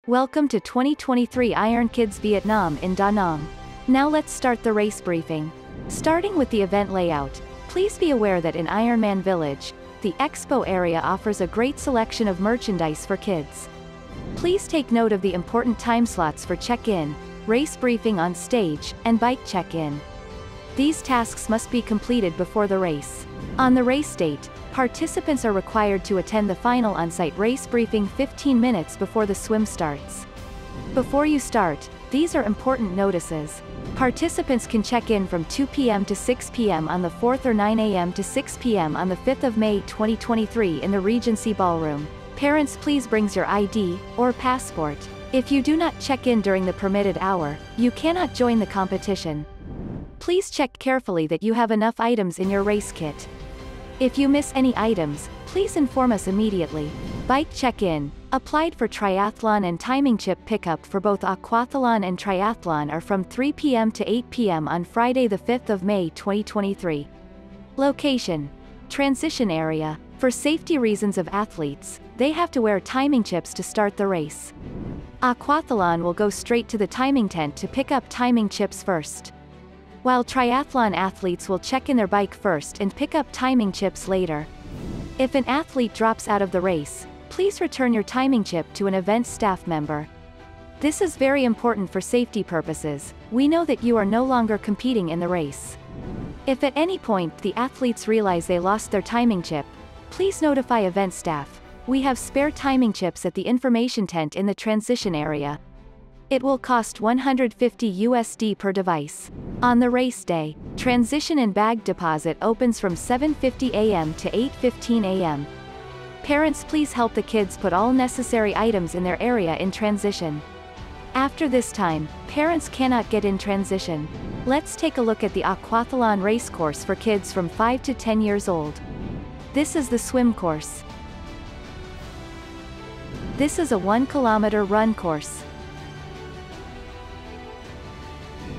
Welcome to 2023 Iron Kids Vietnam in Da Nang. Now let's start the race briefing. Starting with the event layout, please be aware that in Ironman Village, the expo area offers a great selection of merchandise for kids. Please take note of the important time slots for check-in, race briefing on stage, and bike check-in. These tasks must be completed before the race. On the race date, participants are required to attend the final on-site race briefing 15 minutes before the swim starts. Before you start, these are important notices. Participants can check in from 2 p.m. to 6 p.m. on the 4th or 9 a.m. to 6 p.m. on the 5th of May 2023 in the Regency Ballroom. Parents, please bring your ID or passport. If you do not check in during the permitted hour, you cannot join the competition. Please check carefully that you have enough items in your race kit. If you miss any items, please inform us immediately. Bike check-in. Applied for triathlon and timing chip pickup for both aquathlon and triathlon are from 3 p.m. to 8 p.m. on Friday the 5th of May 2023. Location. Transition area. For safety reasons of athletes, they have to wear timing chips to start the race. Aquathlon will go straight to the timing tent to pick up timing chips first, while triathlon athletes will check in their bike first and pick up timing chips later. If an athlete drops out of the race, please return your timing chip to an event staff member. This is very important for safety purposes. We know that you are no longer competing in the race. If at any point the athletes realize they lost their timing chip, please notify event staff. We have spare timing chips at the information tent in the transition area. It will cost $150 per device. On the race day, transition and bag deposit opens from 7:50 a.m. to 8:15 a.m. Parents, please help the kids put all necessary items in their area in transition. After this time, parents cannot get in transition. Let's take a look at the aquathlon race course for kids from 5 to 10 years old. This is the swim course. This is a 1-kilometer run course.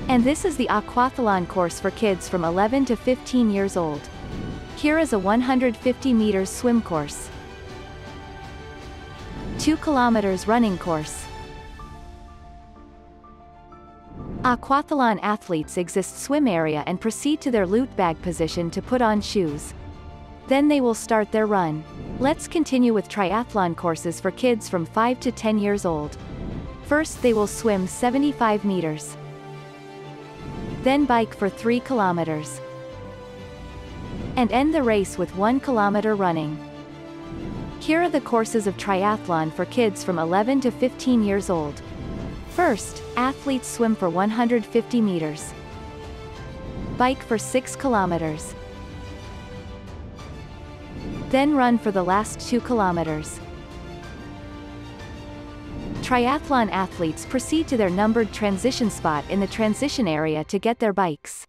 And this is the aquathlon course for kids from 11 to 15 years old. Here is a 150 meters swim course. 2 kilometers running course. Aquathlon athletes exist swim area and proceed to their loot bag position to put on shoes. Then they will start their run. Let's continue with triathlon courses for kids from 5 to 10 years old. First they will swim 75 meters. Then bike for 3 kilometers. And end the race with 1 kilometer running. Here are the courses of triathlon for kids from 11 to 15 years old. First, athletes swim for 150 meters. Bike for 6 kilometers. Then run for the last 2 kilometers. Triathlon athletes proceed to their numbered transition spot in the transition area to get their bikes.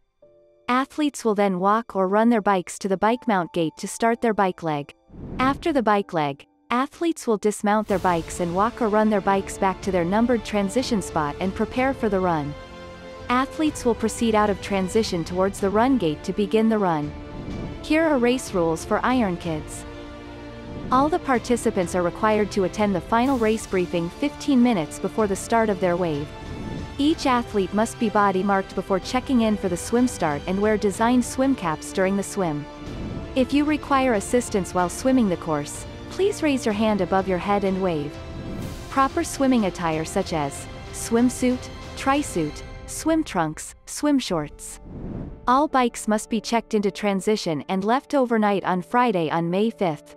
Athletes will then walk or run their bikes to the bike mount gate to start their bike leg. After the bike leg, athletes will dismount their bikes and walk or run their bikes back to their numbered transition spot and prepare for the run. Athletes will proceed out of transition towards the run gate to begin the run. Here are race rules for Iron Kids. All the participants are required to attend the final race briefing 15 minutes before the start of their wave. Each athlete must be body marked before checking in for the swim start and wear designed swim caps during the swim. If you require assistance while swimming the course, please raise your hand above your head and wave. Proper swimming attire such as swimsuit, tri-suit, swim trunks, swim shorts. All bikes must be checked into transition and left overnight on Friday on May 5th.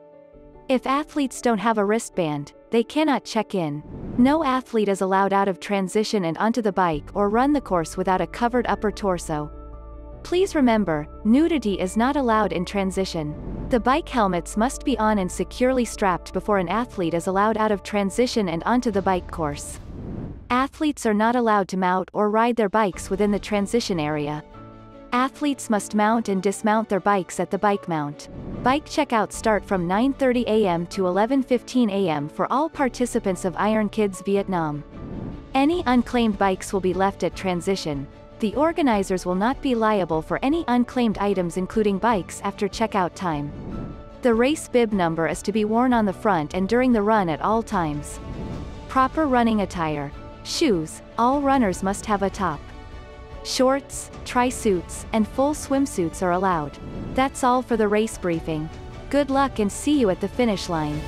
If athletes don't have a wristband, they cannot check in. No athlete is allowed out of transition and onto the bike or run the course without a covered upper torso. Please remember, nudity is not allowed in transition. The bike helmets must be on and securely strapped before an athlete is allowed out of transition and onto the bike course. Athletes are not allowed to mount or ride their bikes within the transition area. Athletes must mount and dismount their bikes at the bike mount. Bike checkouts start from 9:30 a.m. to 11:15 a.m. for all participants of Iron Kids Vietnam. Any unclaimed bikes will be left at transition. The organizers will not be liable for any unclaimed items including bikes after checkout time. The race bib number is to be worn on the front and during the run at all times. Proper running attire. Shoes. All runners must have a top. Shorts, tri-suits, and full swimsuits are allowed. That's all for the race briefing. Good luck and see you at the finish line.